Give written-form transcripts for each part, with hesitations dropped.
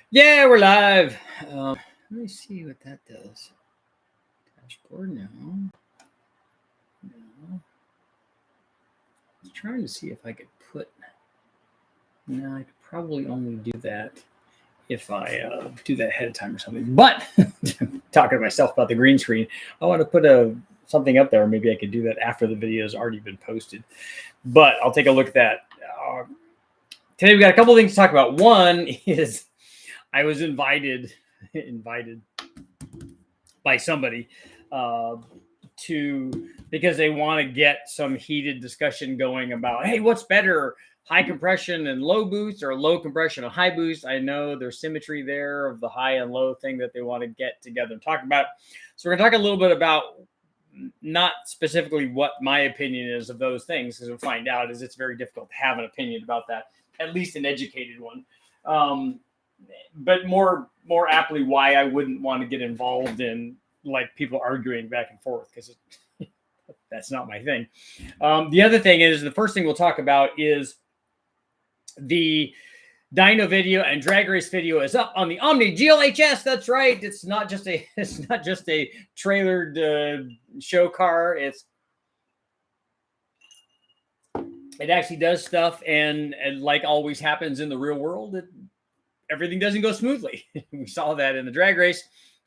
Yeah, we're live. Let me see what that does. Dashboard, no. No. I was trying to see if I could put. No, I could probably only do that if I do that ahead of time or something. But talking to myself about the green screen, I want to put something up there. Maybe I could do that after the video has already been posted. But I'll take a look at that. Today we got a couple of things to talk about. One is I was invited by somebody because they want to get some heated discussion going about, hey, what's better, high compression and low boost or low compression and high boost? I know there's symmetry there of the high and low thing that they want to get together and talk about. So we're going to talk a little bit about not specifically what my opinion is of those things, because we'll find out is it's very difficult to have an opinion about that, at least an educated one. But more aptly, why I wouldn't want to get involved in like people arguing back and forth, because that's not my thing. The other thing is, the first thing we'll talk about is the dyno video and drag race video is up on the Omni GLHS. That's right. It's not just a trailered show car. It actually does stuff, and like always happens in the real world, everything doesn't go smoothly. We saw that in the drag race.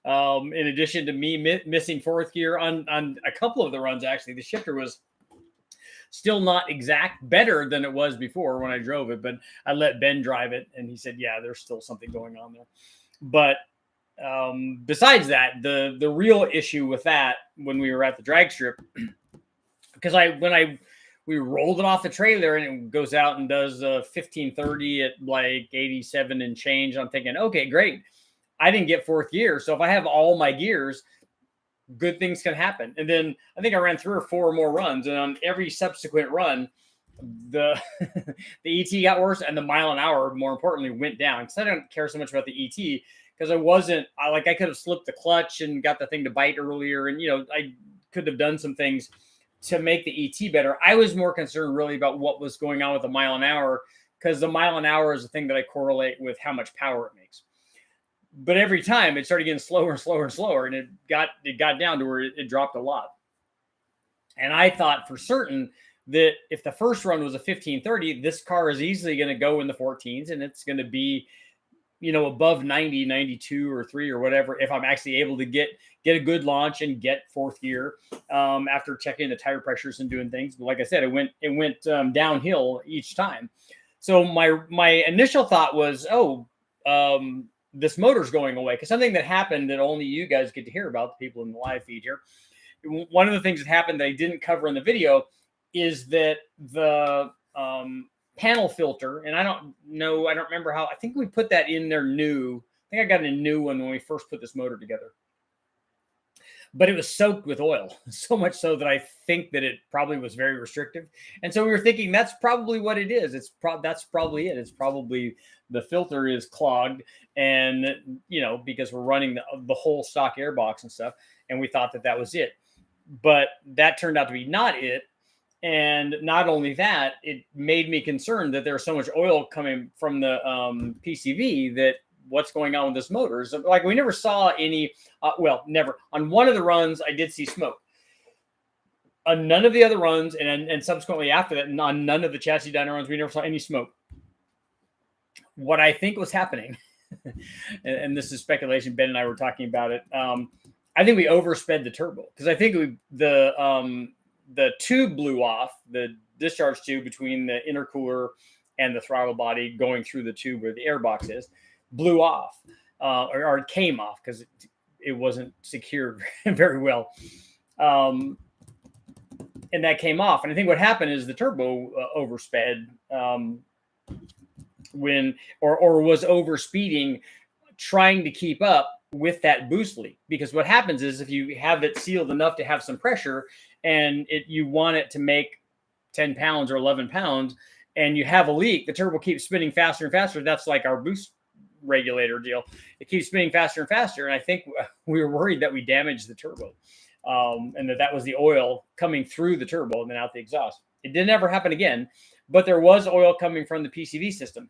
In addition to me missing fourth gear on a couple of the runs, actually, the shifter was still not better than it was before when I drove it, but I let Ben drive it, and he said, yeah, there's still something going on there. But besides that, the real issue with that, when we were at the drag strip, because we rolled it off the trailer and it goes out and does 1530 at like 87 and change. I'm thinking, okay, great. I didn't get fourth gear. So if I have all my gears, good things can happen. And then I think I ran 3 or 4 more runs, and on every subsequent run, the the ET got worse, and the mile an hour, more importantly, went down. Because I don't care so much about the ET, because I could have slipped the clutch and got the thing to bite earlier, and I could have done some things to make the ET better. I was more concerned really about what was going on with the mile an hour, because the mile an hour is the thing that I correlate with how much power it makes. But every time it started getting slower and slower and slower, and it got down to where it dropped a lot. And I thought for certain that if the first run was a 1530, this car is easily going to go in the 14s, and it's going to be, above 90, 92 or 3 or whatever, if I'm actually able to get a good launch and get fourth gear after checking the tire pressures and doing things. But like I said, it went downhill each time. So my initial thought was, this motor's going away, because something that happened that only you guys get to hear about, the people in the live feed here. One of the things that happened that I didn't cover in the video is that the panel filter, and I don't remember how, I think we put that in there new. I think I got a new one when we first put this motor together. But it was soaked with oil, so much so that I think that it probably was very restrictive. And so we were thinking that's probably what it is. That's probably it. It's probably the filter is clogged, and because we're running the whole stock airbox and stuff, and we thought that was it. But that turned out to be not it. And not only that, it made me concerned that there was so much oil coming from the PCV that what's going on with this motor. So, like, we never saw any, never. On one of the runs, I did see smoke. On none of the other runs, and subsequently after that, on none of the chassis dyno runs, we never saw any smoke. What I think was happening, and this is speculation, Ben and I were talking about it, I think we oversped the turbo, because I think the tube blew off, the discharge tube between the intercooler and the throttle body going through the tube where the airbox is, blew off, or it came off, because it wasn't secured very well. And that came off. And I think what happened is the turbo oversped or was overspeeding, trying to keep up with that boost leak. Because what happens is, if you have it sealed enough to have some pressure, and you want it to make 10 pounds or 11 pounds, and you have a leak, the turbo keeps spinning faster and faster. That's like our boost regulator deal. It keeps spinning faster and faster. And I think we were worried that we damaged the turbo, and that was the oil coming through the turbo and then out the exhaust. It didn't ever happen again, but there was oil coming from the PCV system.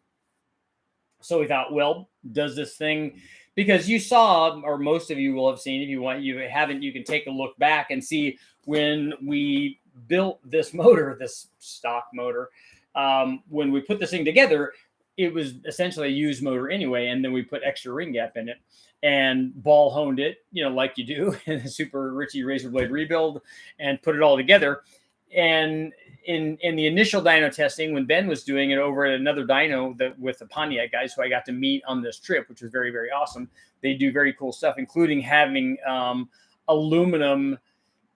So we thought, well, does this thing, because you saw, or most of you will have seen, if you haven't, you can take a look back and see when we built this motor, this stock motor, when we put this thing together, it was essentially a used motor anyway. And then we put extra ring gap in it and ball honed it, like you do in a Super Ritchie razor blade rebuild, and put it all together. And in the initial dyno testing, when Ben was doing it over at another dyno with the Pontiac guys who I got to meet on this trip, which was very, very awesome. They do very cool stuff, including having aluminum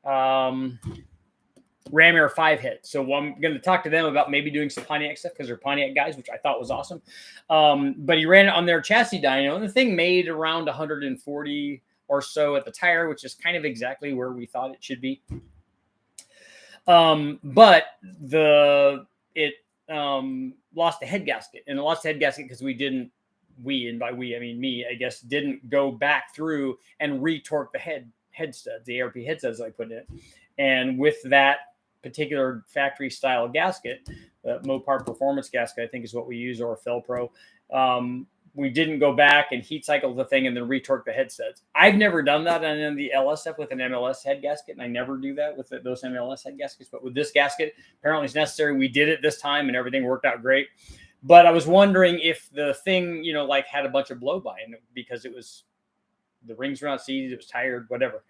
Ram Air 5 head. So I'm going to talk to them about maybe doing some Pontiac stuff, because they're Pontiac guys, which I thought was awesome. But he ran it on their chassis dyno, and the thing made around 140 or so at the tire, which is kind of exactly where we thought it should be. But it lost the head gasket, and it lost the head gasket because and by we, I mean me, I guess, didn't go back through and retorque the head studs, the ARP head studs I put in it. And with that particular factory style gasket, Mopar Performance gasket, I think is what we use, or Felpro, we didn't go back and heat cycle the thing and then retorque the head studs. I've never done that on the LS stuff with an MLS head gasket, and I never do that with those MLS head gaskets. But with this gasket, apparently it's necessary. We did it this time, and everything worked out great. But I was wondering if the thing, had a bunch of blow by in it, because the rings were not seated, it was tired, whatever.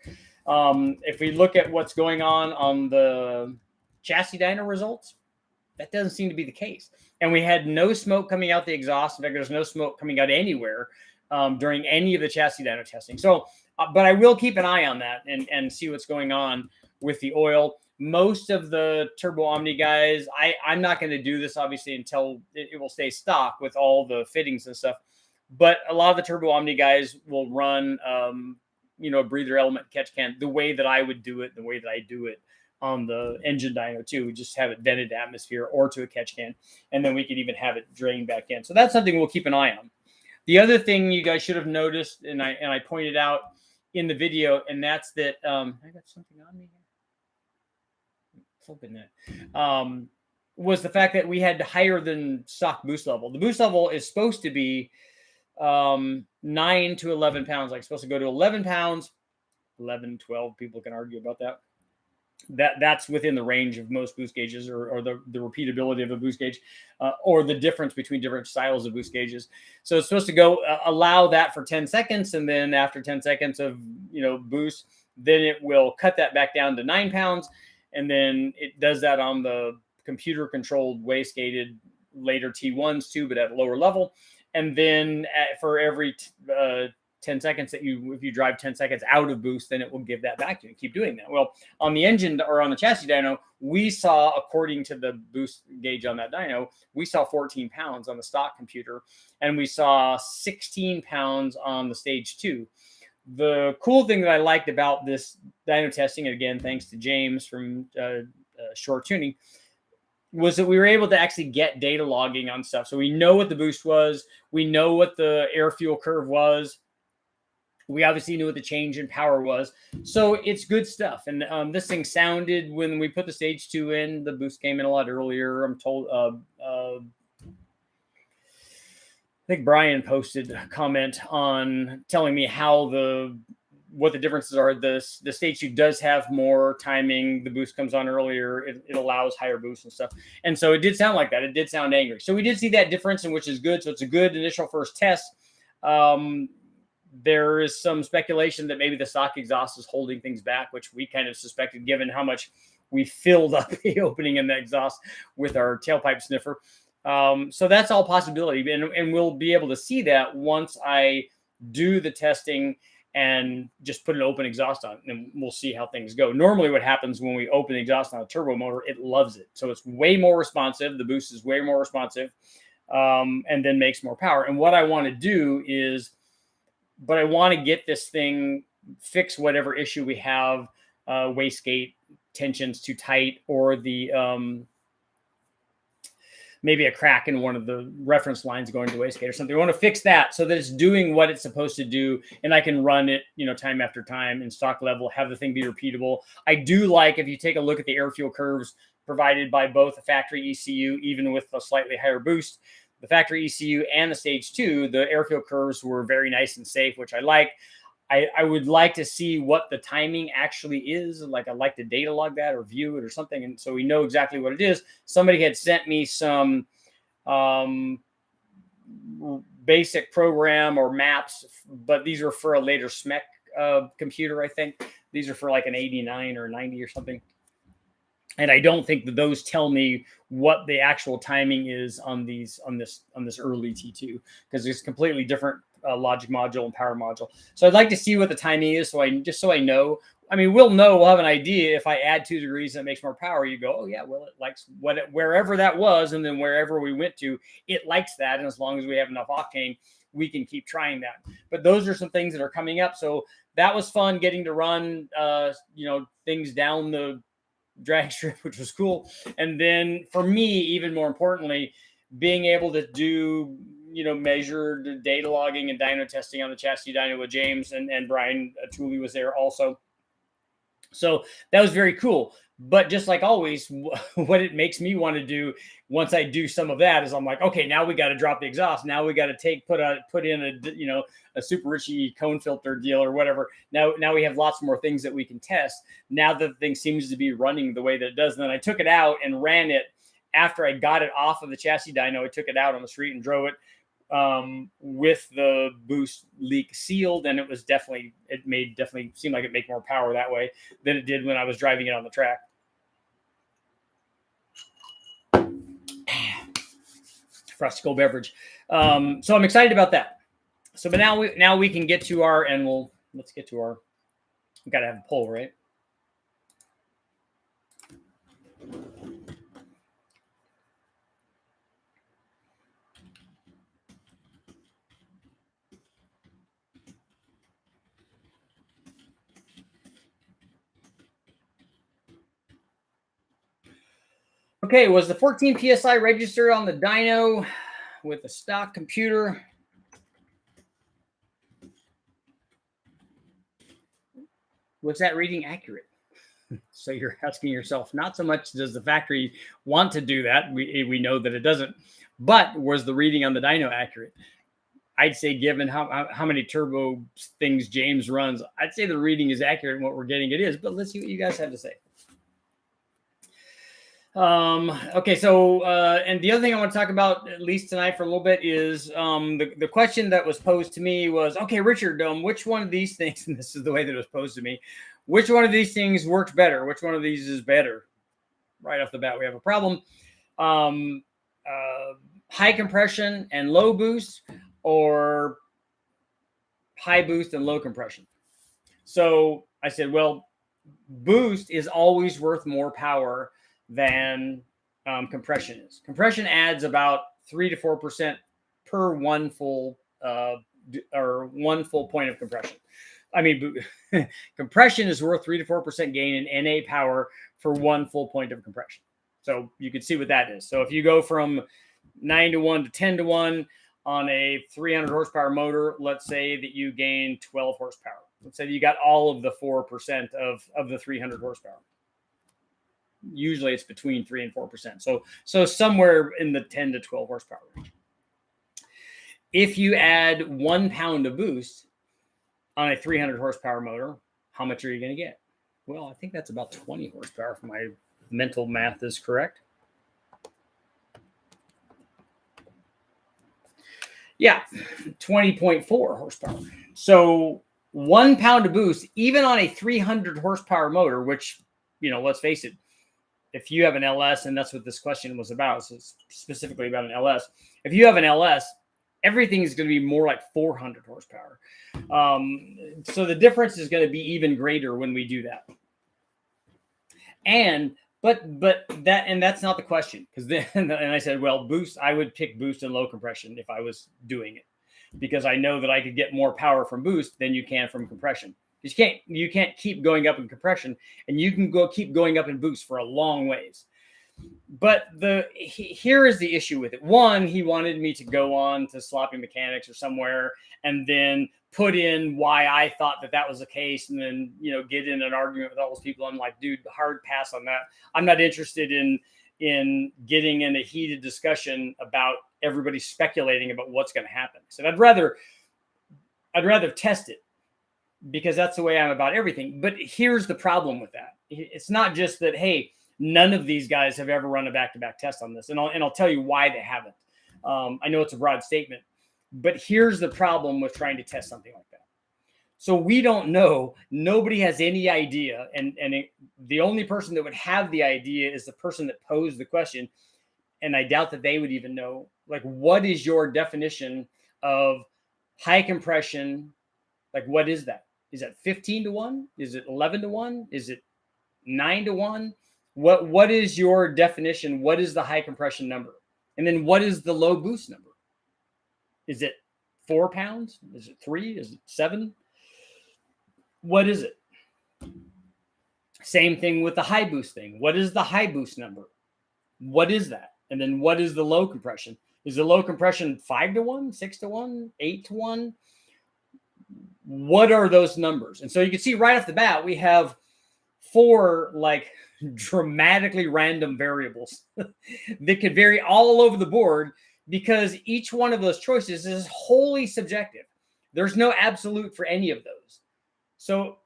If we look at what's going on the chassis dyno results, that doesn't seem to be the case. And we had no smoke coming out the exhaust. In fact, there's no smoke coming out anywhere during any of the chassis dyno testing. So, but I will keep an eye on that and see what's going on with the oil. Most of the Turbo Omni guys, I'm not going to do this, obviously, until it will stay stock with all the fittings and stuff. But a lot of the Turbo Omni guys will run, a breather element catch can the way that I would do it, the way that I do it on the engine dyno too. We just have it vented to atmosphere or to a catch can, and then we could even have it drain back in. So that's something we'll keep an eye on. The other thing you guys should have noticed, and I pointed out in the video, and that's that I got something on me here. Flipping that. Was the fact that we had higher than stock boost level. The boost level is supposed to be 9 to 11 pounds. Like, supposed to go to 11 pounds, 11, 12. People can argue about that. That's within the range of most boost gauges, or the repeatability of a boost gauge, or the difference between different styles of boost gauges. So it's supposed to go allow that for 10 seconds. And then after 10 seconds of, boost, then it will cut that back down to 9 pounds. And then it does that on the computer controlled wastegated later T1s too, but at a lower level. And then for every 10 seconds if you drive 10 seconds out of boost, then it will give that back to you and keep doing that. Well, on the engine or on the chassis dyno, we saw, according to the boost gauge on that dyno, we saw 14 pounds on the stock computer, and we saw 16 pounds on the stage 2. The cool thing that I liked about this dyno testing, and again, thanks to James from Short Tuning, was that we were able to actually get data logging on stuff. So we know what the boost was. We know what the air fuel curve was. We obviously knew what the change in power was. So it's good stuff. And this thing sounded, when we put the stage 2 in, the boost came in a lot earlier. I'm told, I think Brian posted a comment on telling me what the differences are. The stage 2 does have more timing. The boost comes on earlier. It allows higher boost and stuff. And so it did sound like that. It did sound angry. So we did see that difference, which is good. So it's a good initial first test. There is some speculation that maybe the stock exhaust is holding things back, which we kind of suspected given how much we filled up the opening in the exhaust with our tailpipe sniffer. So that's all possibility. And we'll be able to see that once I do the testing and just put an open exhaust on, and we'll see how things go. Normally what happens when we open the exhaust on a turbo motor, it loves it. So it's way more responsive. The boost is way more responsive, and then makes more power. And what I want to do is, but I want to get this thing, fix whatever issue we have, wastegate tensions too tight, or the maybe a crack in one of the reference lines going to wastegate or something. I want to fix that so that it's doing what it's supposed to do, and I can run it, time after time in stock level, have the thing be repeatable. I do like, if you take a look at the air fuel curves provided by both the factory ECU, even with a slightly higher boost, the factory ECU and the stage 2, the airfield curves were very nice and safe, which I like. I would like to see what the timing actually is. Like, I'd like to data log that or view it or something, and so we know exactly what it is. Somebody had sent me some basic program or maps, but these are for a later SMEC computer, I think. These are for like an 89 or 90 or something. And I don't think that those tell me what the actual timing is on this early T2, because it's completely different logic module and power module. So I'd like to see what the timing is, so I know. I mean, we'll have an idea. If I add 2 degrees and it makes more power, you go, oh yeah, well, it likes wherever that was, and then wherever we went to, it likes that. And as long as we have enough octane, we can keep trying that. But those are some things that are coming up. So that was fun, getting to run things down the drag strip, which was cool. And then for me, even more importantly, being able to do measured data logging and dyno testing on the chassis dyno with James, and Brian Tooley was there also. So that was very cool. But just like always, what it makes me want to do once I do some of that is I'm like, okay, now we got to drop the exhaust. Now we got to put in a Super Richie cone filter deal or whatever. Now we have lots more things that we can test. Now that the thing seems to be running the way that it does. And then I took it out and ran it after I got it off of the chassis dyno. I took it out on the street and drove it with the boost leak sealed, and it definitely seem like it made more power that way than it did when I was driving it on the track. Frosty cold beverage. So I'm excited about that. So, but now we can get to our, and let's get to our. We got to have a poll, right? Okay, was the 14 PSI registered on the dyno with the stock computer? Was that reading accurate? So you're asking yourself, not so much does the factory want to do that. We know that it doesn't, but was the reading on the dyno accurate? I'd say, given how many turbo things James runs, I'd say the reading is accurate and what we're getting it is, but let's see what you guys have to say. Okay, so and the other thing I want to talk about, at least tonight for a little bit, is the question that was posed to me was, okay, Richard, which one of these things, and this is the way that it was posed to me, which one of these things works better? Which one of these is better? Right off the bat, we have a problem. High compression and low boost, or high boost and low compression? So I said, well, boost is always worth more power than compression is. Compression adds about 3 to 4% per one full point of compression. I mean, compression is worth 3 to 4% gain in NA power for 1 full point of compression. So you can see what that is. So if you go from 9 to 1 to 10 to 1 on a 300 horsepower motor, let's say that you gain 12 horsepower. Let's say you got all of the 4% of the 300 horsepower. Usually it's between 3 and 4%. So somewhere in the 10 to 12 horsepower range. If you add 1 pound of boost on a 300 horsepower motor, how much are you going to get? Well, I think that's about 20 horsepower if my mental math is correct. Yeah, 20.4 horsepower. So 1 pound of boost, even on a 300 horsepower motor, which, let's face it, if you have an LS, and that's what this question was about, so it's specifically about an LS. If you have an LS, everything is going to be more like 400 horsepower. So the difference is going to be even greater when we do that. But that's not the question, because then, and I said, well, boost, I would pick boost and low compression if I was doing it, because I know that I could get more power from boost than you can from compression. You can't keep going up in compression, and you can keep going up in boost for a long ways. But here is the issue with it. One, he wanted me to go on to Sloppy Mechanics or somewhere and then put in why I thought that was the case, and then get in an argument with all those people. I'm like, dude, hard pass on that. I'm not interested in in getting in a heated discussion about everybody speculating about what's going to happen. So I'd rather test it, because that's the way I'm about everything. But here's the problem with that. It's not just that, hey, none of these guys have ever run a back-to-back test on this. And I'll tell you why they haven't. I know it's a broad statement, but here's the problem with trying to test something like that. So we don't know. Nobody has any idea. And the only person that would have the idea is the person that posed the question. And I doubt that they would even know, like, what is your definition of high compression? Like, what is that? Is that 15 to 1? Is it 11 to 1? Is it 9 to 1? What is your definition? What is the high compression number? And then what is the low boost number? Is it 4 pounds? Is it 3? Is it 7? What is it? Same thing with the high boost thing. What is the high boost number? What is that? And then what is the low compression? Is the low compression 5 to 1, 6 to 1, 8 to 1? What are those numbers? And so you can see right off the bat, we have 4 like dramatically random variables that could vary all over the board, because each one of those choices is wholly subjective. There's no absolute for any of those. So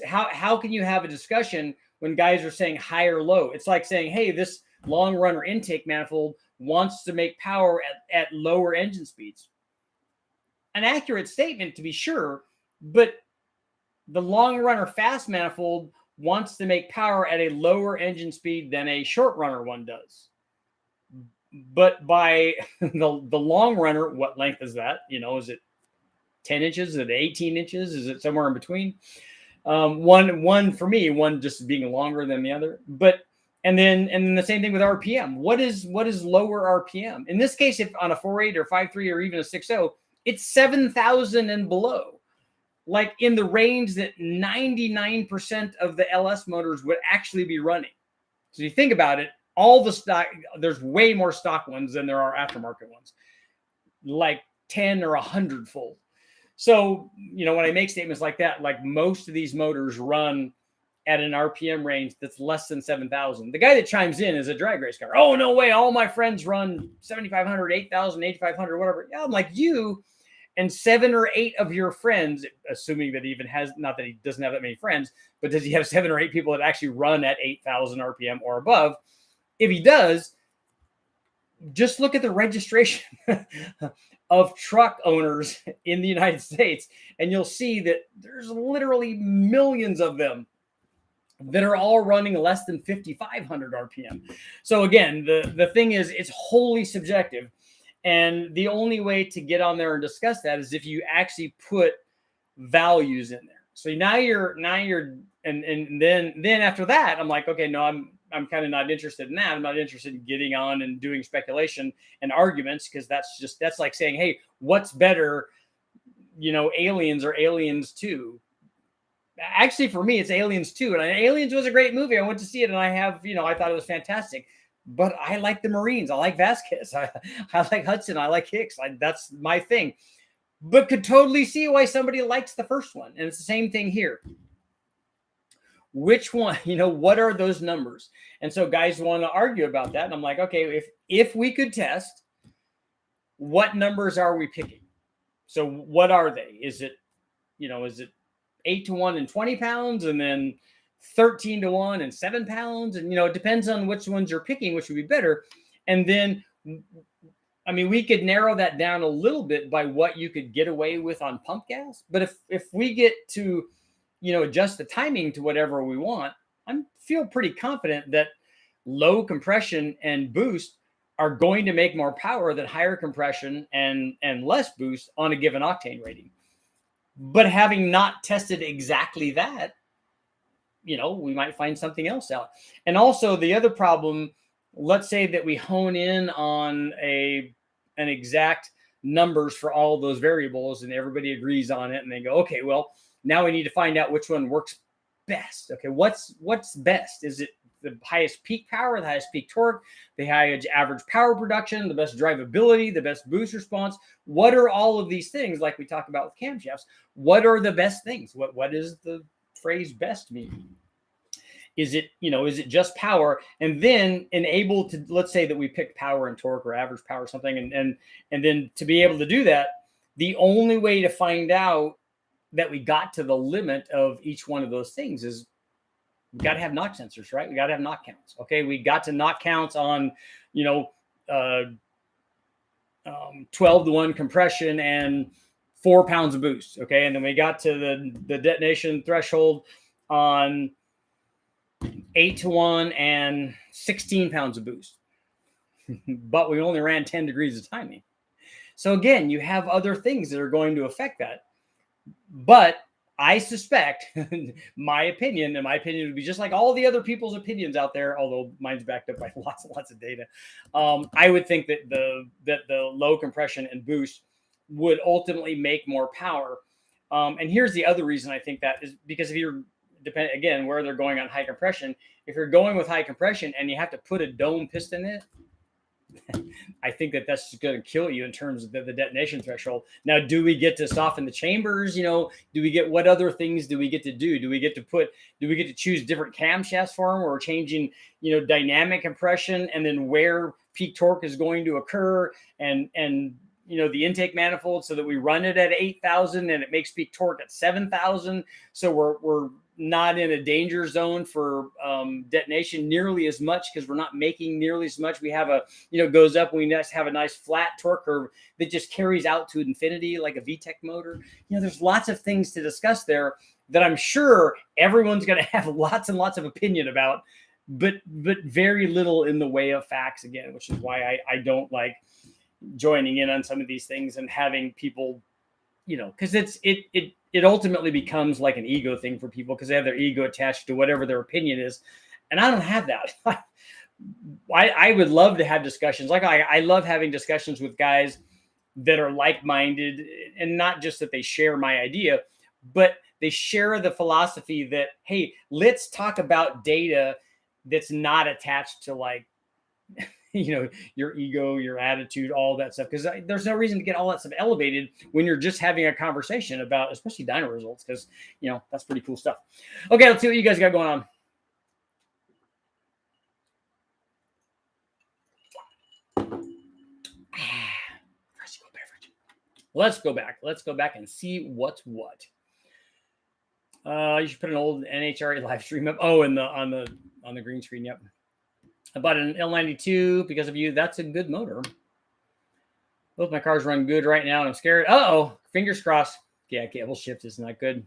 how can you have a discussion when guys are saying high or low? It's like saying, hey, this long runner intake manifold wants to make power at lower engine speeds. An accurate statement, to be sure, but the long runner fast manifold wants to make power at a lower engine speed than a short runner one does. But by the long runner, what length is that? Is it 10 inches? Is it 18 inches? Is it somewhere in between? One for me, one just being longer than the other. And then the same thing with RPM. What is lower RPM? In this case, if on a 4.8 or 5.3 or even a 6.0, it's 7,000 and below, like in the range that 99% of the LS motors would actually be running. So you think about it, all the stock, there's way more stock ones than there are aftermarket ones, like 10 or 100-fold. So, when I make statements like that, like most of these motors run at an RPM range that's less than 7,000. The guy that chimes in is a drag race car. Oh, no way. All my friends run 7,500, 8,000, 8,500, whatever. Yeah, I'm like, you and 7 or 8 of your friends, assuming that he even has, not that he doesn't have that many friends, but does he have 7 or 8 people that actually run at 8,000 RPM or above? If he does, just look at the registration of truck owners in the United States, and you'll see that there's literally millions of them that are all running less than 5,500 RPM. So again, the thing is, it's wholly subjective. And the only way to get on there and discuss that is if you actually put values in there. So now you're and then after that, I'm like, okay, no, I'm kind of not interested in that. I'm not interested in getting on and doing speculation and arguments, because that's like saying, hey, what's better, Aliens or Aliens 2? Actually, for me, it's Aliens 2. And Aliens was a great movie. I went to see it, and I thought it was fantastic. But I like the Marines. I like Vasquez. I like Hudson. I like Hicks. That's my thing. But could totally see why somebody likes the first one. And it's the same thing here. Which one, what are those numbers? And so guys want to argue about that. And I'm like, okay, if we could test, what numbers are we picking? So what are they? Is it 8 to 1 and 20 pounds, and then 13 to 1 and 7 pounds? And, it depends on which ones you're picking, which would be better. And then, we could narrow that down a little bit by what you could get away with on pump gas. But if we get to, adjust the timing to whatever we want, I feel pretty confident that low compression and boost are going to make more power than higher compression and less boost on a given octane rating. But having not tested exactly that, we might find something else out. And also the other problem, let's say that we hone in on an exact numbers for all of those variables, and everybody agrees on it, and they go, okay, well, now we need to find out which one works best. Okay, what's best? Is it the highest peak power, the highest peak torque, the highest average power production, the best drivability, the best boost response? What are all of these things, like we talked about with camshafts? What are the best things? What does the phrase best mean? Is it, is it just power? And then enable to, let's say that we picked power and torque or average power or something, and then to be able to do that, the only way to find out that we got to the limit of each one of those things is we got to have knock sensors, right? We got to have knock counts. Okay, we got to knock counts on, 12-to-1 compression and 4 pounds of boost. Okay, and then we got to the detonation threshold on 8-to-1 and 16 pounds of boost. But we only ran 10 degrees of timing. So again, you have other things that are going to affect that. But I suspect, my opinion would be just like all the other people's opinions out there, although mine's backed up by lots and lots of data. I would think that the low compression and boost would ultimately make more power. And here's the other reason I think that is because if you're again where they're going on high compression, if you're going with high compression and you have to put a dome piston in it, I think that's going to kill you in terms of the detonation threshold. Now, do we get to soften the chambers? Do we get, what other things do we get to do? Do we get to choose different camshafts for them, or changing, dynamic compression, and then where peak torque is going to occur, and the intake manifold, so that we run it at 8,000 and it makes peak torque at 7,000. So we're not in a danger zone for detonation nearly as much, because we're not making nearly as much. We have goes up, and we just have a nice flat torque curve that just carries out to infinity like a VTEC motor. There's lots of things to discuss there that I'm sure everyone's going to have lots and lots of opinion about, but very little in the way of facts, again, which is why I don't like joining in on some of these things and having people, because it ultimately becomes like an ego thing for people, because they have their ego attached to whatever their opinion is. And I don't have that. I would love to have discussions. Like I love having discussions with guys that are like-minded, and not just that they share my idea, but they share the philosophy that, hey, let's talk about data that's not attached to like, your ego, your attitude, all that stuff. Because there's no reason to get all that stuff elevated when you're just having a conversation about, especially dyno results, because, that's pretty cool stuff. Okay, let's see what you guys got going on. Let's go back. Let's go back and see what's what. You should put an old NHRA live stream up. Oh, on the green screen. Yep. I bought an L92 because of you. That's a good motor. Both my cars run good right now, and I'm scared. Uh-oh, fingers crossed. Yeah, cable shift is not good.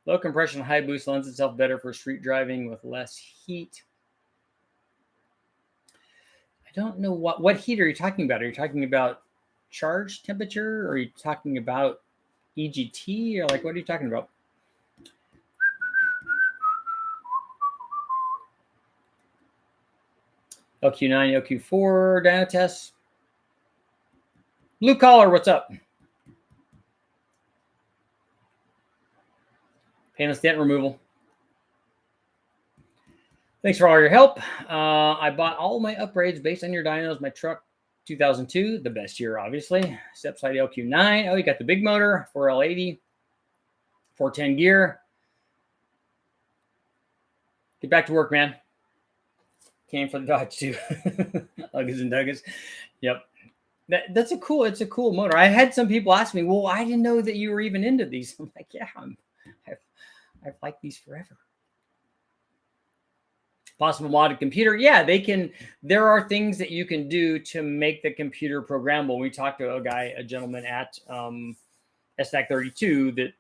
Low compression, high boost lends itself better for street driving with less heat. I don't know what heat are you talking about? Are you talking about charge temperature? Or are you talking about EGT? Or like, what are you talking about? LQ9, LQ4 dyno tests. Blue collar, what's up? Painless dent removal. Thanks for all your help. I bought all my upgrades based on your dynos. My truck, 2002, the best year, obviously. Step side LQ9. Oh, you got the big motor, 4L80, 410 gear. Get back to work, man. Came for the Dodge too. Uggas and Duggas. Yep. It's a cool motor. I had some people ask me, well, I didn't know that you were even into these. I'm like, yeah, I've liked these forever. Possible modded computer. Yeah, they can. There are things that you can do to make the computer programmable. We talked to a gentleman at STAC 32 that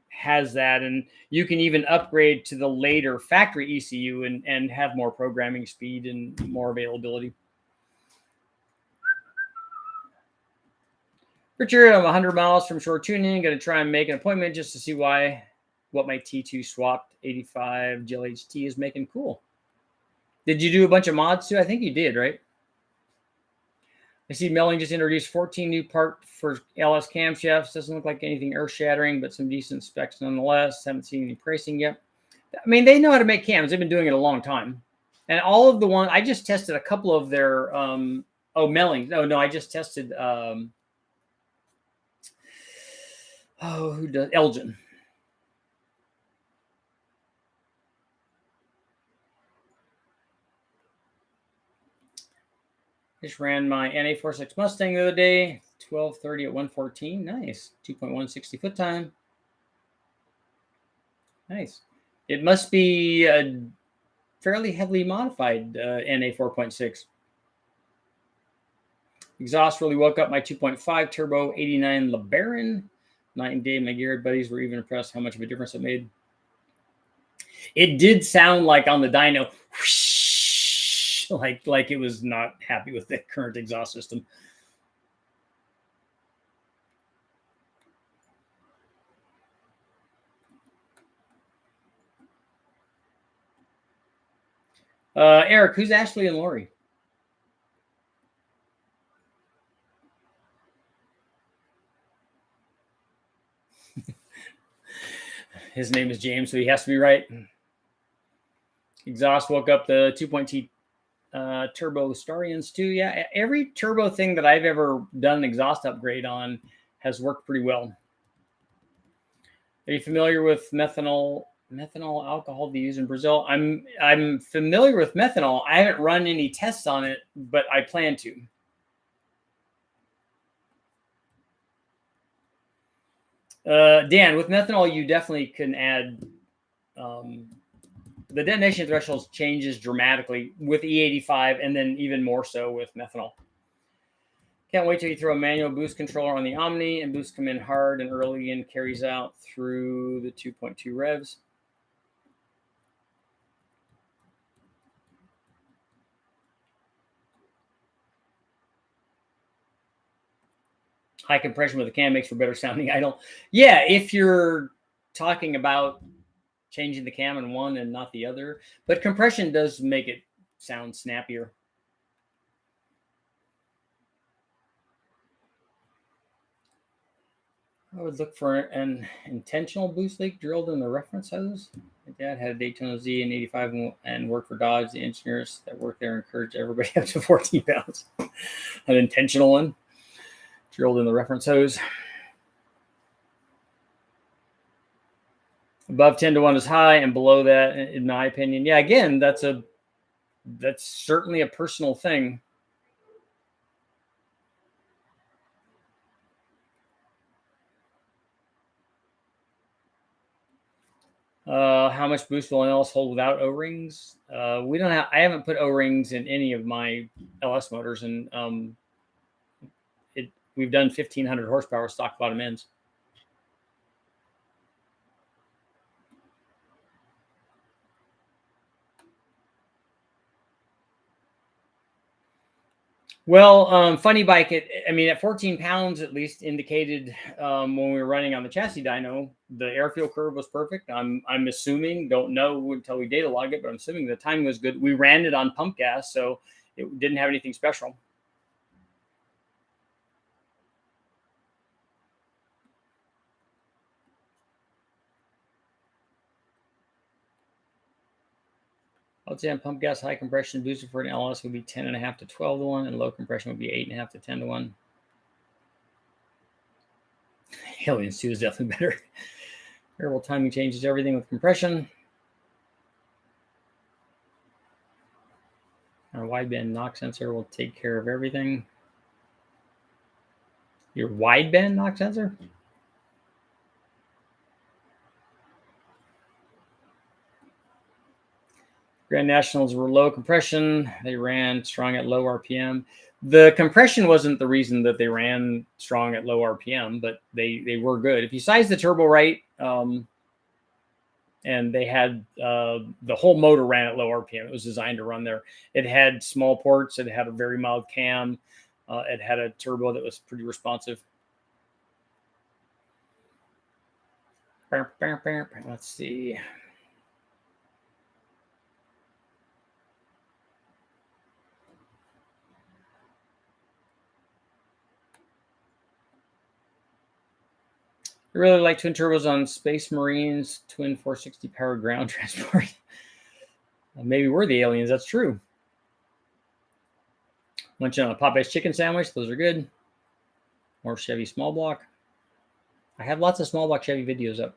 has that, and you can even upgrade to the later factory ECU and have more programming speed and more availability. Richard, I'm 100 miles from shore tuning. Going to try and make an appointment just to see what my T2 swapped 85 GLHT is making. Cool. Did you do a bunch of mods too? I think you did, right? I see Melling just introduced 14 new parts for LS camshafts. Doesn't look like anything earth-shattering, but some decent specs nonetheless. Haven't seen any pricing yet. I mean, they know how to make cams. They've been doing it a long time. And all of the ones, I just tested a couple of their, Melling. No, I just tested, who does? Elgin. Just ran my NA46 Mustang the other day, 1230 at 114. Nice. 2.160 foot time. Nice. It must be a fairly heavily modified NA 4.6. Exhaust really woke up my 2.5 turbo 89 LeBaron. Night and day, my geared buddies were even impressed how much of a difference it made. It did sound like on the dyno, whoosh, like it was not happy with the current exhaust system. Eric, who's Ashley and Lori? His name is James, so he has to be right. Exhaust woke up the 2.T turbo Starions too. Yeah, every turbo thing that I've ever done an exhaust upgrade on has worked pretty well. Are you familiar with methanol alcohol to use in Brazil? I'm familiar with methanol. I haven't run any tests on it, but I plan to. Dan, with methanol, you definitely can add the detonation threshold changes dramatically with E85, and then even more so with methanol. Can't wait till you throw a manual boost controller on the Omni and boosts come in hard and early and carries out through the 2.2 revs. High compression with the cam makes for better sounding idle. Yeah, if you're talking about changing the cam in one and not the other, but compression does make it sound snappier. I would look for an intentional boost leak drilled in the reference hose. My dad had a Daytona Z in 85 and worked for Dodge. The engineers that worked there encouraged everybody up to 14 pounds. An intentional one drilled in the reference hose. Above 10 to 1 is high, and below that, in my opinion, yeah, again, that's certainly a personal thing. How much boost will an LS hold without O-rings? I haven't put O-rings in any of my LS motors, and we've done 1,500 horsepower stock bottom ends. Well, funny bike, at 14 pounds at least indicated when we were running on the chassis dyno, the airfield curve was perfect. I'm assuming, don't know until we data log it, but I'm assuming the timing was good. We ran it on pump gas, so it didn't have anything special. I would say on pump gas, high compression booster for an LS would be 10.5 to 12 to 1, and low compression would be 8.5 to 10 to 1. Aliens 2 is definitely better. Variable timing changes everything with compression. Our wideband knock sensor will take care of everything. Your wideband knock sensor? Grand Nationals were low compression. They ran strong at low RPM. The compression wasn't the reason that they ran strong at low RPM, but they were good. If you size the turbo right, and they had the whole motor ran at low RPM. It was designed to run there. It had small ports. It had a very mild cam. It had a turbo that was pretty responsive. Let's see. I really like twin turbos on Space Marines, twin 460 power ground transport. Maybe we're the aliens. That's true. Munching on a Popeye's chicken sandwich. Those are good. More Chevy small block. I have lots of small block Chevy videos up.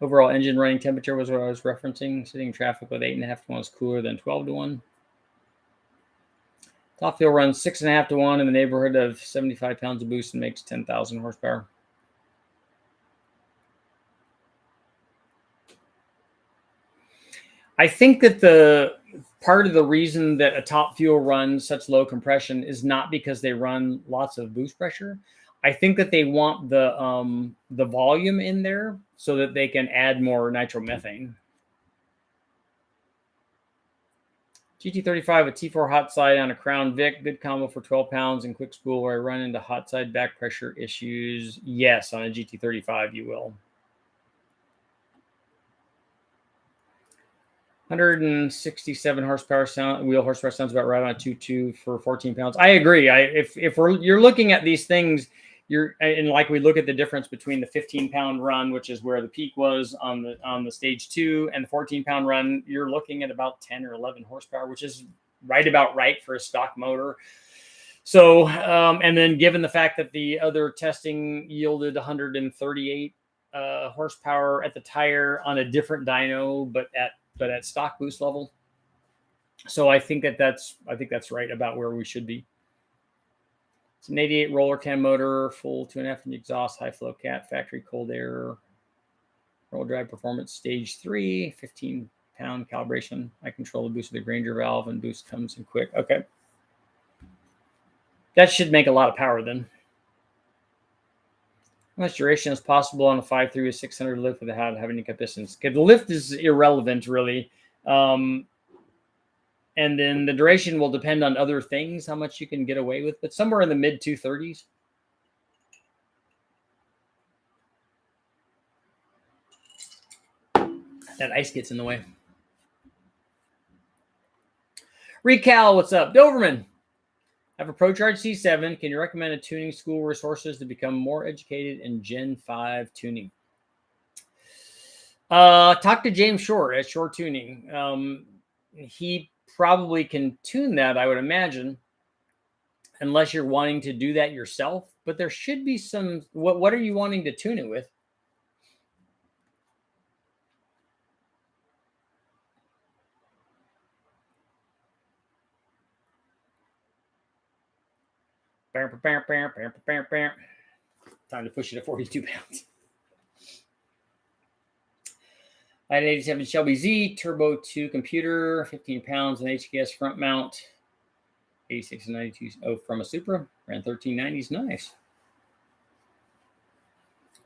Overall engine running temperature was what I was referencing. Sitting in traffic with 8.5 to 1 is cooler than 12 to 1. Top fuel runs 6.5 to 1 in the neighborhood of 75 pounds of boost and makes 10,000 horsepower. I think that the part of the reason that a top fuel runs such low compression is not because they run lots of boost pressure. I think that they want the volume in there so that they can add more nitromethane. GT35 with T4 hot side on a Crown Vic, good combo for 12 pounds and quick spool where I run into hot side back pressure issues. Yes, on a GT35 you will. 167 horsepower wheel horsepower sounds about right on a 2.2 for 14 pounds. I agree. If you're looking at these things, and like we look at the difference between the 15-pound run, which is where the peak was on the stage 2, and the 14-pound run, you're looking at about 10 or 11 horsepower, which is right about right for a stock motor. So, and then given the fact that the other testing yielded 138 horsepower at the tire on a different dyno, but at stock boost level. So I think that's right about where we should be. It's an 88 roller cam motor, full 2.5 inch exhaust, high flow cat, factory cold air, roll drive performance stage 3, 15-pound calibration. I control the boost with the Granger valve, and boost comes in quick. Okay. That should make a lot of power then. How much duration is possible on a 5.3 with 600 lift without having to cut distance? Okay, the lift is irrelevant, really. And then the duration will depend on other things, how much you can get away with, but somewhere in the mid 230s. That ice gets in the way. Recal, what's up? Doberman. I have a ProCharge C7. Can you recommend a tuning school resources to become more educated in Gen 5 tuning? Talk to James Short at Short Tuning. He probably can tune that, I would imagine, unless you're wanting to do that yourself. But there should be some. What are you wanting to tune it with? Time to push it at 42 pounds. I had an 87 Shelby Z Turbo 2 computer, 15 pounds, an HKS front mount, 86 and 92 from a Supra, ran 1390s. Nice.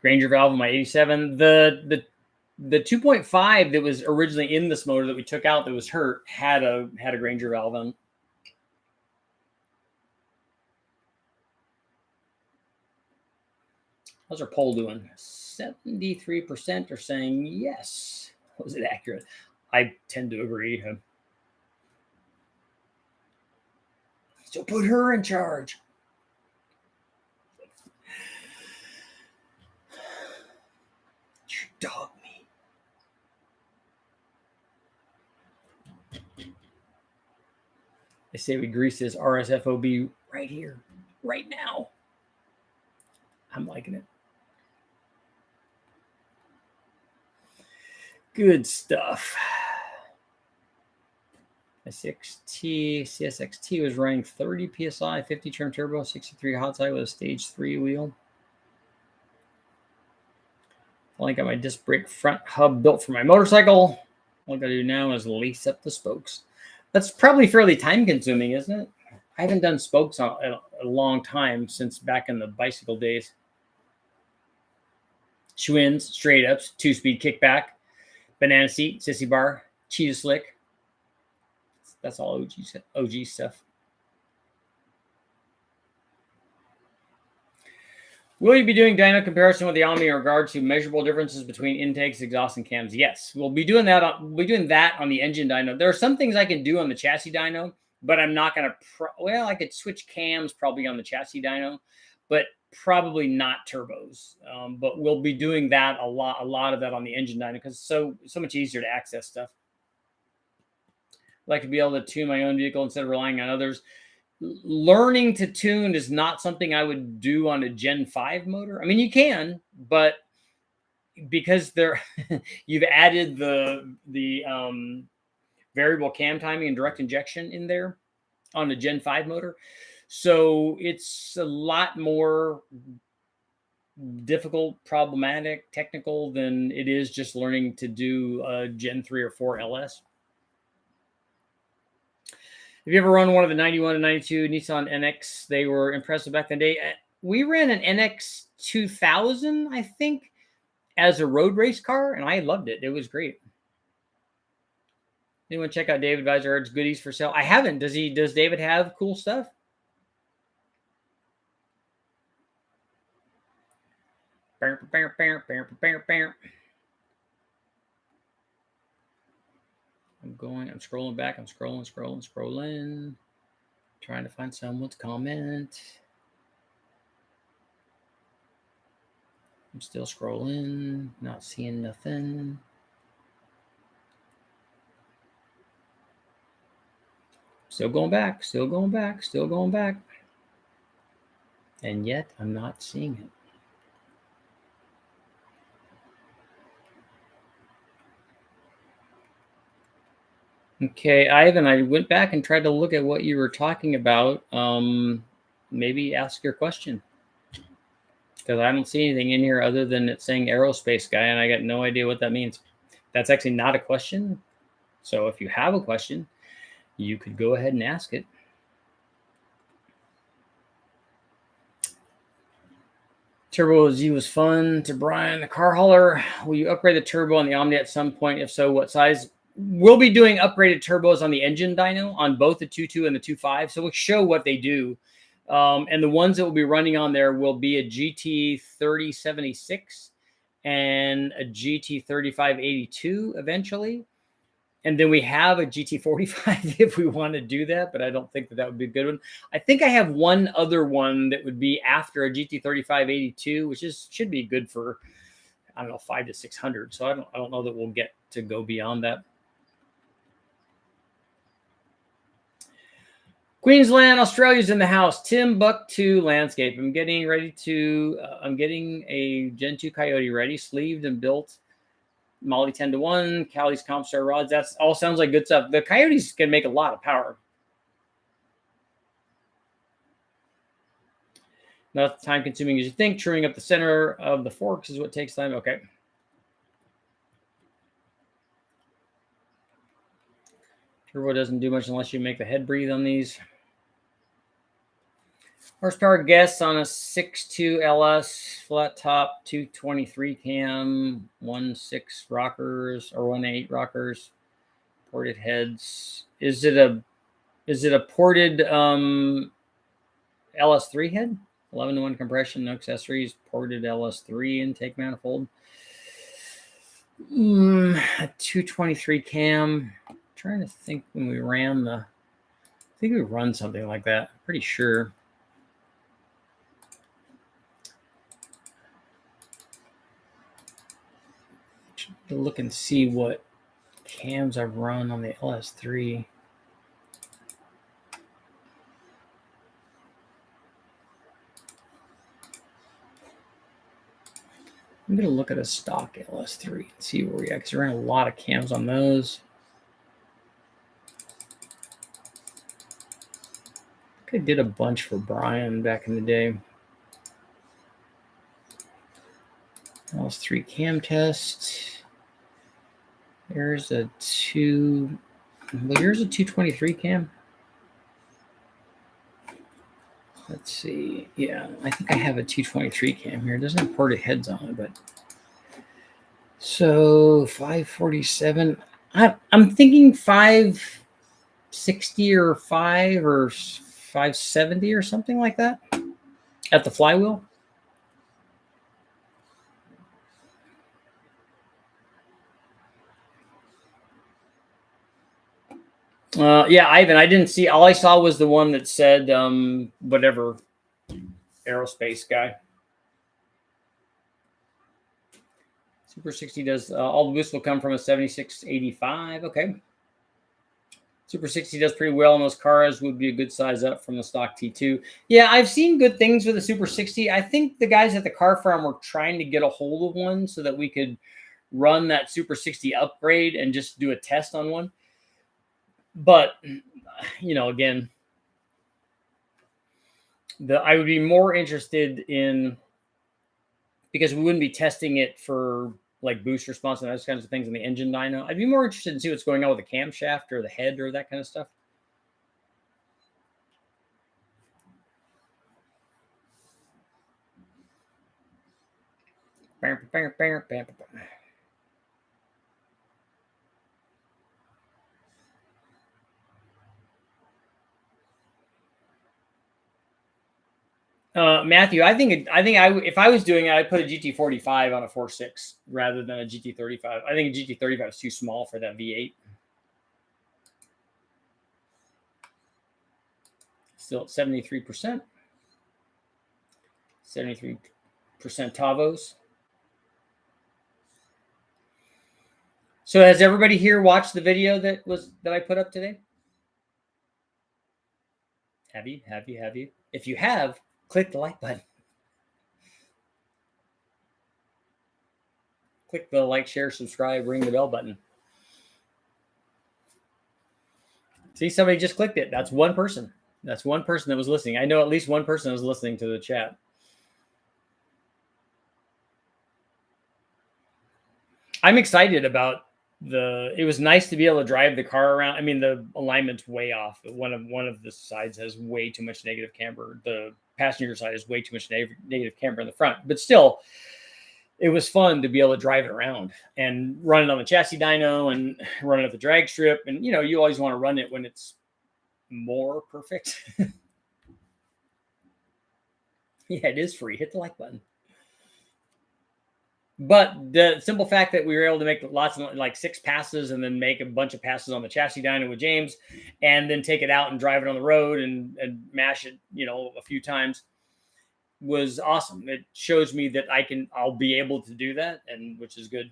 Granger valve on my 87. The 2.5 that was originally in this motor that we took out that was hurt had a Granger valve on. How's our poll doing? 73% are saying yes. Was it accurate? I tend to agree. So put her in charge. Dog me. I say we grease this RSFOB right here, right now. I'm liking it. Good stuff. CSXT was running 30 PSI, 50 trim turbo, 63 hot side with a stage 3 wheel. Only got my disc brake front hub built for my motorcycle. All I gotta do now is lace up the spokes. That's probably fairly time consuming, isn't it? I haven't done spokes in a long time, since back in the bicycle days. Schwinns, straight ups, 2-speed kickback, banana seat, sissy bar, cheetah slick. That's all OG stuff. Will you be doing dyno comparison with the Omni in regards to measurable differences between intakes, exhaust, and cams? Yes, we'll be doing that. We'll be doing that on the engine dyno. There are some things I can do on the chassis dyno, but I'm not going to. Well, I could switch cams probably on the chassis dyno, but probably not turbos. But we'll be doing that a lot of that on the engine dyno because it's so much easier to access stuff. I'd like to be able to tune my own vehicle instead of relying on others. Learning to tune is not something I would do on a Gen 5 motor. I mean, you can, but because you've added the variable cam timing and direct injection in there, on a Gen 5 motor. So it's a lot more difficult, problematic, technical than it is just learning to do a Gen 3 or 4 LS. Have you ever run one of the 91 and 92 Nissan NX? They were impressive back in the day. We ran an NX 2000, I think, as a road race car, and I loved it. It was great. Anyone check out David Visor's goodies for sale? I haven't. Does David have cool stuff? I'm scrolling back. I'm scrolling. Trying to find someone's comment. I'm still scrolling, not seeing nothing. Still going back. And yet I'm not seeing it. Okay, Ivan, I went back and tried to look at what you were talking about. Maybe ask your question, because I don't see anything in here other than it saying aerospace guy, and I got no idea what that means. That's actually not a question. So if you have a question, you could go ahead and ask it. Turbo Z was fun. To Brian, the car hauler, will you upgrade the turbo on the Omni at some point? If so, what size? We'll be doing upgraded turbos on the engine dyno on both the 2.2 and the 2.5. So we'll show what they do. And the ones that will be running on there will be a GT 3076 and a GT 3582 eventually. And then we have a GT 45 if we want to do that, but I don't think that would be a good one. I think I have one other one that would be after a GT 3582, which should be good for, I don't know, 500 to 600. So I don't know that we'll get to go beyond that. Queensland, Australia's in the house. Timbuktu Landscape. I'm getting a Gen 2 Coyote ready, sleeved and built. Molly 10-1, Cali's Compstar rods. That's all sounds like good stuff. The Coyotes can make a lot of power. Not time consuming as you think. Truing up the center of the forks is what takes time. Okay. Turbo doesn't do much unless you make the head breathe on these. Horsepower guess on a 6.2 LS flat top 223 cam, 1.6 rockers or 1.8 rockers, ported heads. Is it a ported LS3 head? 11-to-1 compression, no accessories, ported LS3 intake manifold. A 223 cam. I'm trying to think when we ran I think we run something like that. I'm pretty sure. To look and see what cams I've run on the LS3. I'm going to look at a stock LS3 and see where we are, because we ran a lot of cams on those. I think I did a bunch for Brian back in the day. LS3 cam test. Here's a 223 cam. Let's see. Yeah, I think I have a 223 cam here. It doesn't have ported heads on it, but so 547. I'm thinking 560 or 570 or something like that at the flywheel. Yeah, Ivan, I didn't see. All I saw was the one that said whatever aerospace guy. Super 60 does all the boosts will come from a 7685. Okay. Super 60 does pretty well on those cars. Would be a good size up from the stock T2. Yeah, I've seen good things with the Super 60. I think the guys at the car farm were trying to get a hold of one so that we could run that Super 60 upgrade and just do a test on one. But, again, I would be more interested in, because we wouldn't be testing it for like boost response and those kinds of things in the engine dyno. I'd be more interested in see what's going on with the camshaft or the head or that kind of stuff. Matthew, if I was doing it, I'd put a GT45 on a 4.6 rather than a GT35. I think a GT35 is too small for that V8. Still at 73%. 73% Tavos. So has everybody here watched the video that I put up today? Have you? If you have, click the like button. Click the like, share, subscribe, ring the bell button. See, somebody just clicked it. That's one person. That's one person that was listening. I know at least one person was listening to the chat. I'm excited about it was nice to be able to drive the car around. I mean, the alignment's way off. One of the sides has way too much negative camber. The passenger side has way too much negative camber in the front. But still, it was fun to be able to drive it around and run it on the chassis dyno and run it at the drag strip. And, you know, you always want to run it when it's more perfect. Yeah, it is free. Hit the like button. But the simple fact that we were able to make lots of like 6 passes and then make a bunch of passes on the chassis dyno with James and then take it out and drive it on the road and mash it, you know, a few times was awesome. It shows me that I'll be able to do that, and which is good.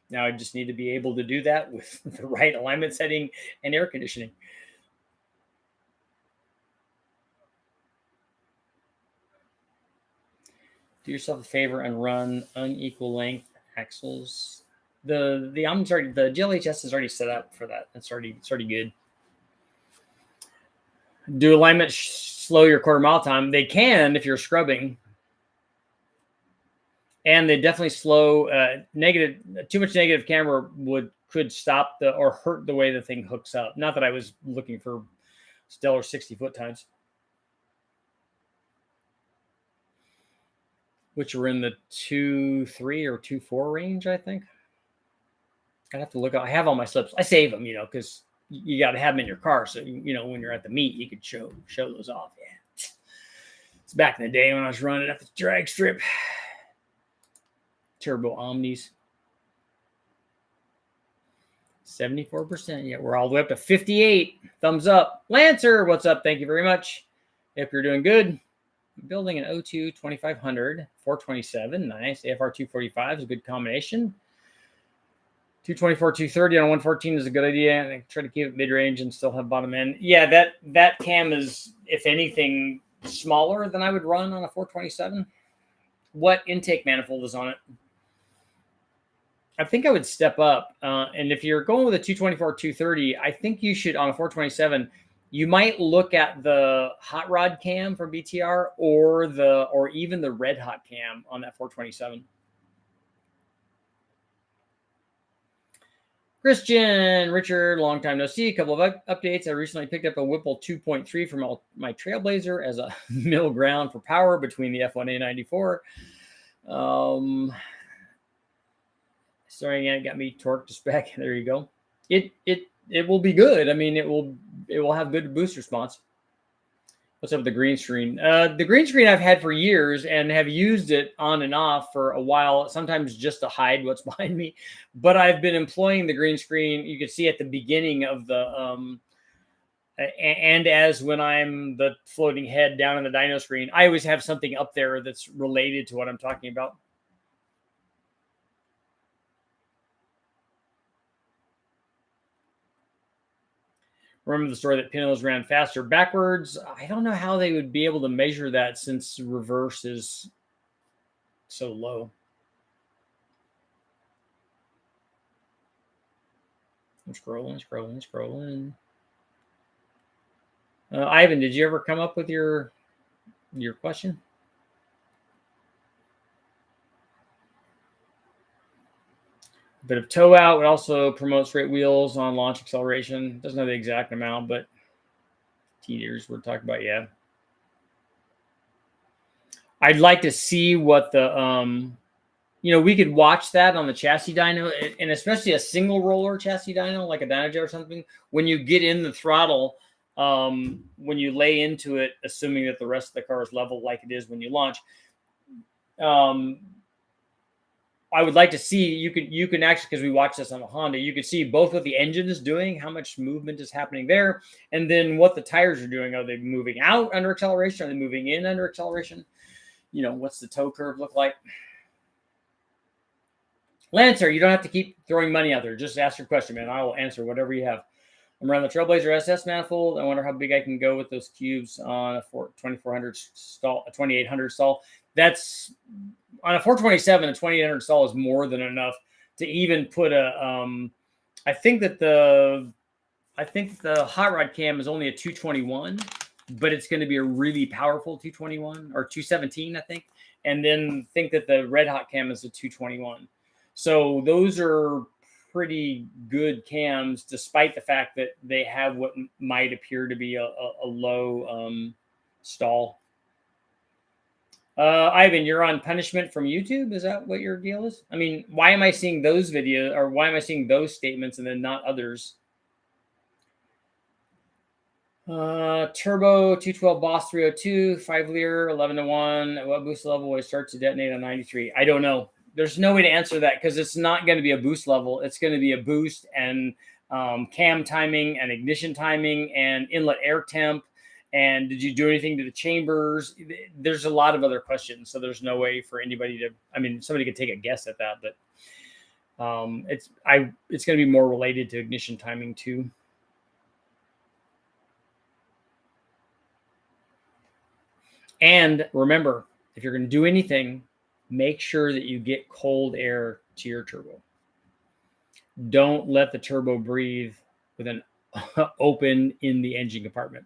Now I just need to be able to do that with the right alignment setting and air conditioning. Do yourself a favor and run unequal length axles. The GLHS is already set up for that. It's already good. Do alignment slow your quarter mile time? They can if you're scrubbing, and they definitely slow. Too much negative camber could stop or hurt the way the thing hooks up. Not that I was looking for stellar 60-foot times, which are in the 2.3 or 2.4 range, I think. I have to look. I have all my slips. I save them, you know, because you got to have them in your car. So, you know, when you're at the meet, you could show those off. Yeah. It's back in the day when I was running at the drag strip. Turbo Omnis. 74%. Yeah, we're all the way up to 58. Thumbs up. Lancer, what's up? Thank you very much. If you're doing good. Building an O2 2500, 427. Nice. AFR 245 is a good combination. 224, 230 on 114 is a good idea. And I try to keep it mid-range and still have bottom end. Yeah, that cam is, if anything, smaller than I would run on a 427. What intake manifold is on it? I think I would step up. And if you're going with a 224, 230, I think you should, on a 427, you might look at the hot rod cam from BTR or even the red hot cam on that 427. Christian, Richard, long time no see. A couple of updates. I recently picked up a Whipple 2.3 from my Trailblazer as a middle ground for power between the F1A 94. Sorry, it got me torqued to spec. There you go. It will be good. I mean, it will have good boost response. What's up with the green screen? The green screen I've had for years and have used it on and off for a while, sometimes just to hide what's behind me. But I've been employing the green screen. You can see at the beginning of the and as when I'm the floating head down on the dyno screen, I always have something up there that's related to what I'm talking about. Remember the story that Pintos ran faster backwards? I don't know how they would be able to measure that since reverse is so low. I'm scrolling. Ivan, did you ever come up with your your question. A bit of toe out would also promote straight wheels on launch acceleration. Doesn't know the exact amount, but T-years we're talking about, yeah. I'd like to see what the we could watch that on the chassis dyno, and especially a single roller chassis dyno, like a Dyno or something. When you get in the throttle, when you lay into it, assuming that the rest of the car is level like it is when you launch, I would like to see, you can actually, because we watched this on the Honda, you could see both what the engine is doing, how much movement is happening there, and then what the tires are doing. Are they moving out under acceleration? Are they moving in under acceleration? What's the toe curve look like? Lancer, you don't have to keep throwing money out there. Just ask your question, man. I will answer whatever you have. I'm running the Trailblazer SS manifold. I wonder how big I can go with those cubes on a 2400 stall, a 2800 stall. That's on a 427, a 2800 stall is more than enough to even put a. I think the hot rod cam is only a 221, but it's going to be a really powerful 221 or 217, I think. And then think that the red hot cam is a 221. So those are pretty good cams, despite the fact that they have what might appear to be a low stall. Ivan, you're on punishment from YouTube. Is that what your deal is? I mean, why am I seeing those videos, or why am I seeing those statements and then not others? Turbo 212 Boss 302, 5-liter, 11-to-1. What boost level will it start to detonate on 93? I don't know. There's no way to answer that because it's not going to be a boost level. It's going to be a boost and cam timing and ignition timing and inlet air temp. And did you do anything to the chambers? There's a lot of other questions. So there's no way for anybody to, somebody could take a guess at that, but it's going to be more related to ignition timing too. And remember, if you're going to do anything, make sure that you get cold air to your turbo. Don't let the turbo breathe with an open in the engine compartment.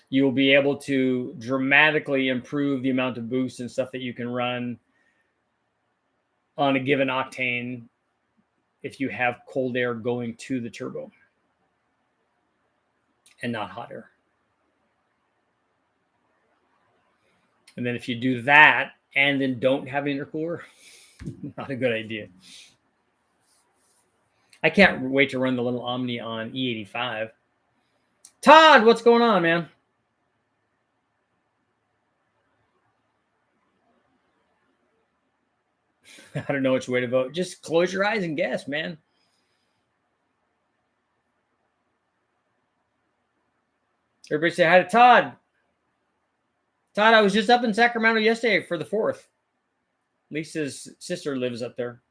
You'll be able to dramatically improve the amount of boost and stuff that you can run on a given octane if you have cold air going to the turbo and not hot air. And then if you do that and then don't have an intercooler, not a good idea. I can't wait to run the little Omni on E85. Todd, what's going on, man? I don't know which way to vote. Just close your eyes and guess, man. Everybody say hi to Todd. Todd, I was just up in Sacramento yesterday for the 4th. Lisa's sister lives up there.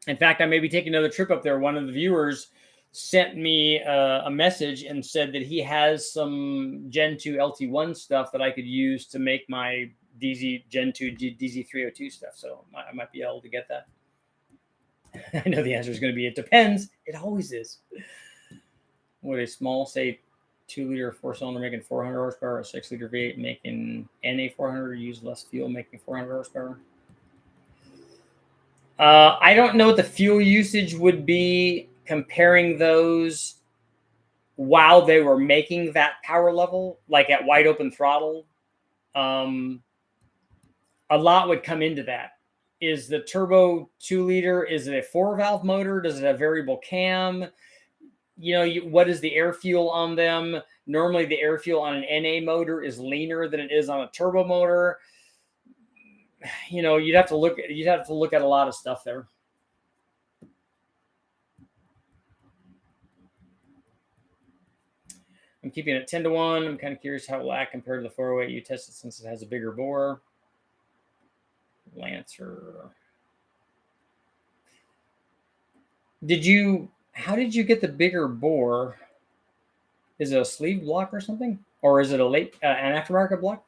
In fact, I may be taking another trip up there. One of the viewers sent me a message and said that he has some Gen 2 LT1 stuff that I could use to make my DZ Gen 2 DZ302 stuff. So I might be able to get that. I know the answer is going to be, it depends. It always is. Would a small, say, 2-liter 4-cylinder making 400 horsepower, a 6-liter V8 making NA 400 use less fuel making 400 horsepower? I don't know what the fuel usage would be comparing those while they were making that power level, like at wide open throttle. A lot would come into that. Is the turbo 2-liter, is it a 4-valve motor? Does it have variable cam? What is the air fuel on them? Normally the air fuel on an NA motor is leaner than it is on a turbo motor. You'd have to look at a lot of stuff there. I'm keeping it 10-to-1. I'm kind of curious how it will act compared to the 408 you tested since it has a bigger bore. Lancer. How did you get the bigger bore? Is it a sleeve block or something? Or is it an aftermarket block?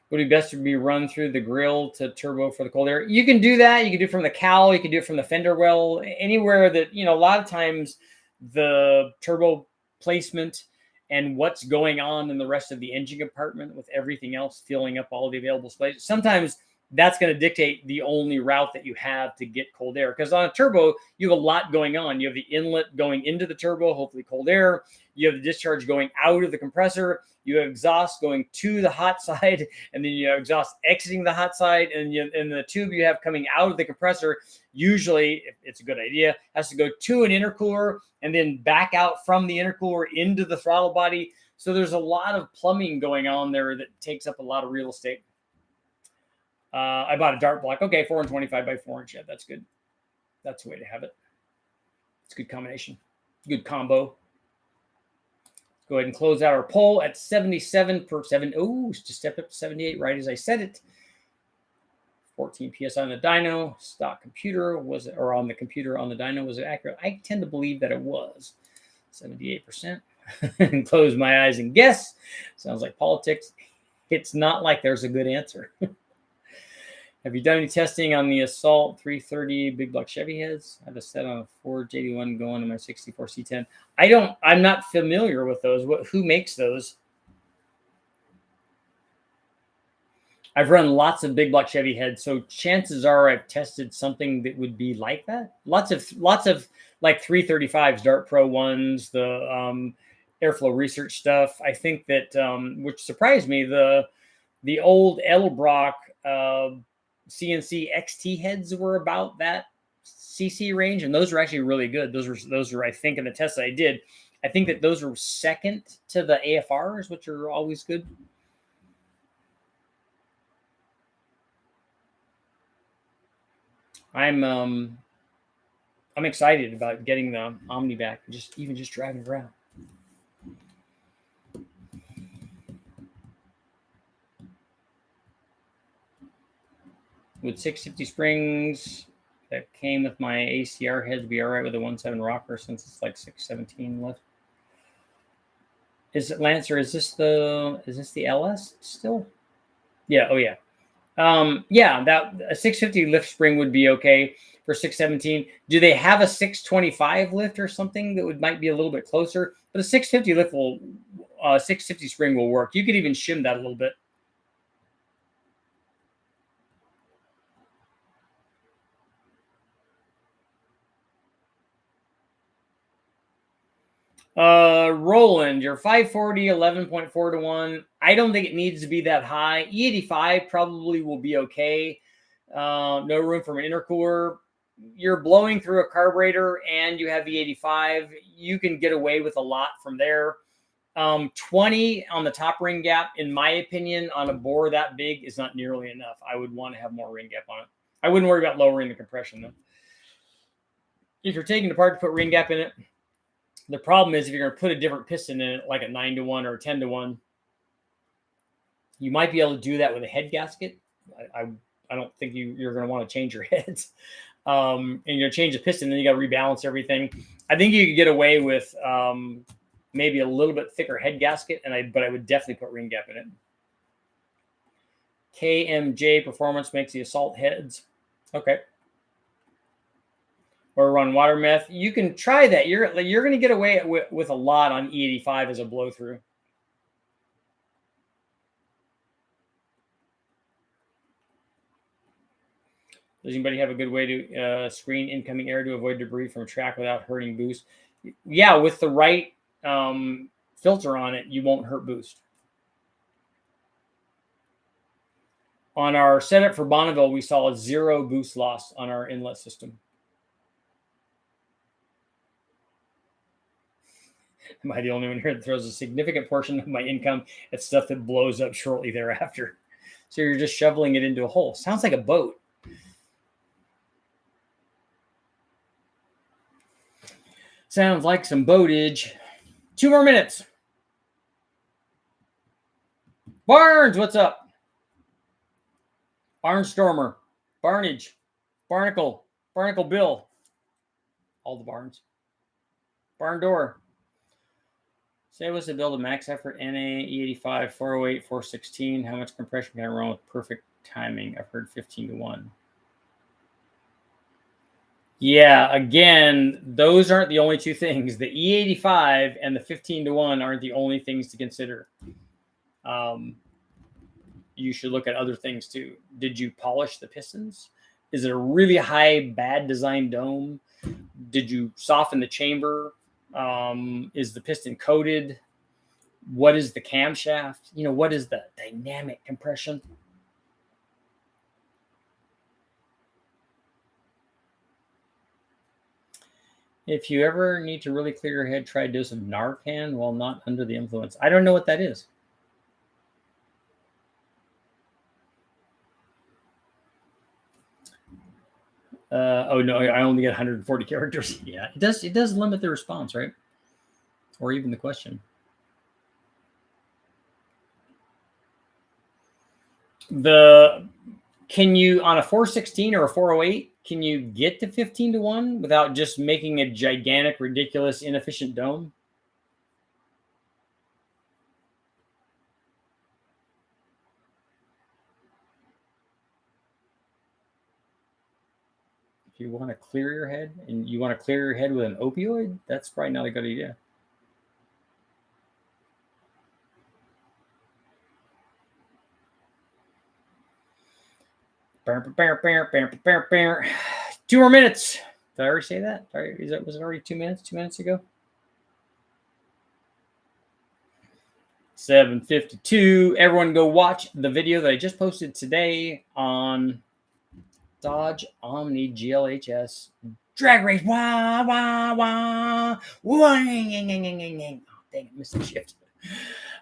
Would it be best to be run through the grill to turbo for the cold air? You can do that. You can do it from the cowl. You can do it from the fender well. Anywhere that, a lot of times the turbo placement and what's going on in the rest of the engine compartment with everything else filling up all the available space. Sometimes that's going to dictate the only route that you have to get cold air. Because on a turbo, you have a lot going on. You have the inlet going into the turbo, hopefully cold air. You have the discharge going out of the compressor. You have exhaust going to the hot side, and then you have exhaust exiting the hot side. And the tube you have coming out of the compressor, usually, if it's a good idea, has to go to an intercooler and then back out from the intercooler into the throttle body. So there's a lot of plumbing going on there that takes up a lot of real estate. I bought a dart block. Okay, 4 and 25 by 4 inch. Yeah, that's good. That's the way to have it. It's a good combination. Good combo. Go ahead and close out our poll at 77 per 7. Oh, just stepped up to 78 right as I said it. 14 PSI on the dyno. Stock computer was it, or on the computer on the dyno, was it accurate? I tend to believe that it was 78%. And close my eyes and guess. Sounds like politics. It's not like there's a good answer. Have you done any testing on the Assault 330 big block Chevy heads? I have a set on a Ford JD1 going on my 64 C10. I'm not familiar with those. Who makes those? I've run lots of big block Chevy heads, so chances are I've tested something that would be like that. Lots of like 335s, Dart Pro ones, the airflow research stuff. I think that which surprised me, the old Edelbrock CNC XT heads were about that CC range, and those were actually really good. Those were I think in the tests that I did, I think that those were second to the AFRs, which are always good. I'm excited about getting the Omni back, just driving it around. With 650 springs that came with my ACR heads, be all right with the 1.7 rocker since it's like 617 left. Is it Lancer? Is this the LS still? Yeah. Oh yeah. Yeah, that a 650 lift spring would be okay for 617. Do they have a 625 lift or something that might be a little bit closer? But a 650 lift 650 spring will work. You could even shim that a little bit. Roland, your 540, 11.4 to 1. I don't think it needs to be that high. E85 probably will be okay. No room for an intercooler. You're blowing through a carburetor and you have E85. You can get away with a lot from there. 20 on the top ring gap, in my opinion, on a bore that big is not nearly enough. I would want to have more ring gap on it. I wouldn't worry about lowering the compression though. If you're taking it apart to put ring gap in it, the problem is if you're going to put a different piston in it, like a 9 to 1 or a 10 to 1, you might be able to do that with a head gasket. I don't think you're going to want to change your heads. And you're going to change the piston, then you got to rebalance everything. I think you could get away with maybe a little bit thicker head gasket, but I would definitely put ring gap in it. KMJ Performance makes the Assault heads. Okay. Or run water meth. You can try that. You're going to get away with a lot on E85 as a blow through. Does anybody have a good way to screen incoming air to avoid debris from track without hurting boost? Yeah, with the right filter on it, you won't hurt boost. On our setup for Bonneville, we saw a 0 boost loss on our inlet system. Am I the only one here that throws a significant portion of my income at stuff that blows up shortly thereafter? So you're just shoveling it into a hole. Sounds like a boat. Sounds like some boatage. 2 more minutes. Barnes, what's up? Barnstormer, Barnage, Barnacle, Barnacle Bill. All the barns. Barn door. Say what's to build a max effort NA E85 408 416. How much compression can I run with perfect timing? I've heard 15 to 1. Yeah, again, those aren't the only two things. The E85 and the 15-1 aren't the only things to consider. You should look at other things too. Did you polish the pistons? Is it a really high, bad design dome? Did you soften the chamber? Is the piston coated? What is the camshaft? You know, what is the dynamic compression? If you ever need to really clear your head, try a dose of Narcan while not under the influence. I don't know what that is. Oh no, I only get 140 characters. Yeah, it does. It does limit the response, right? Or even the question. Can you on a 416 or a 408? Can you get to 15-1 without just making a gigantic, ridiculous, inefficient dome? If you want to clear your head and you want to clear your head with an opioid, that's probably not a good idea. Two more minutes. Did I already say that? Was it already 2 minutes? 2 minutes ago? 7:52. Everyone go watch the video that I just posted today on Dodge Omni GLHS drag race. Wah, wah, wah. Wah, dang it, missed the shift.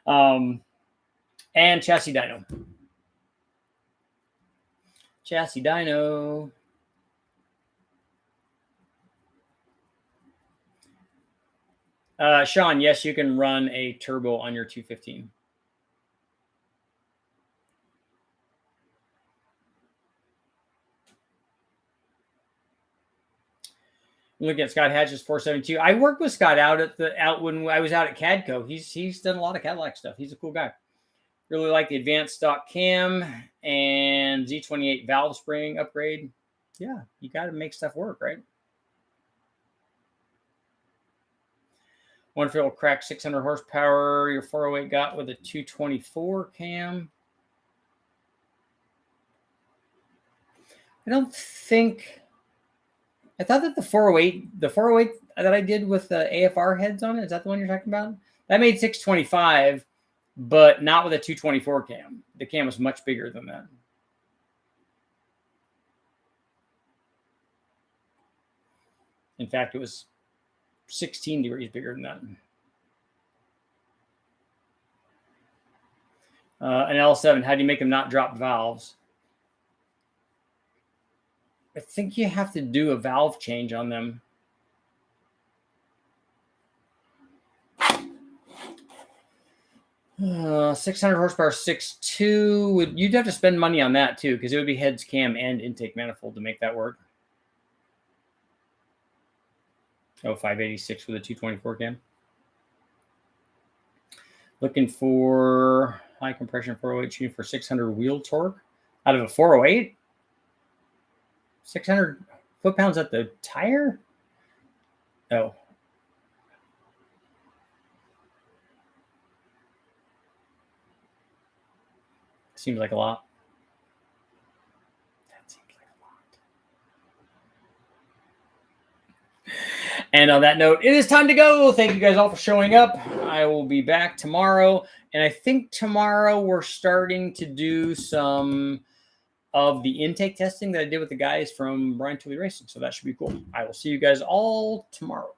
And chassis dyno. Chassis dyno. Sean, yes, you can run a turbo on your 215. Look at Scott Hatch's 472. I worked with Scott out when I was out at Cadco. He's done a lot of Cadillac stuff. He's a cool guy. Really like the advanced stock cam and Z28 valve spring upgrade. Yeah, you got to make stuff work, right? One fill crack 600 horsepower. Your 408 got with a 224 cam. I don't think. I thought that the 408 that I did with the AFR heads on it, is that the one you're talking about? That made 625, but not with a 224 cam. The cam was much bigger than that. In fact, it was 16 degrees bigger than that. An L7, how do you make them not drop valves? I think you have to do a valve change on them. Uh, 600 horsepower 6.2 you'd have to spend money on that too, because it would be heads, cam, and intake manifold to make that work. Oh, 586 with a 224 cam. Looking for high compression 408 shooting for 600 wheel torque out of a 408. 600 foot-pounds at the tire? Oh. Seems like a lot. That seems like a lot. And on that note, it is time to go. Thank you guys all for showing up. I will be back tomorrow. And I think tomorrow we're starting to do some of the intake testing that I did with the guys from Brian Tooley Racing. So that should be cool. I will see you guys all tomorrow.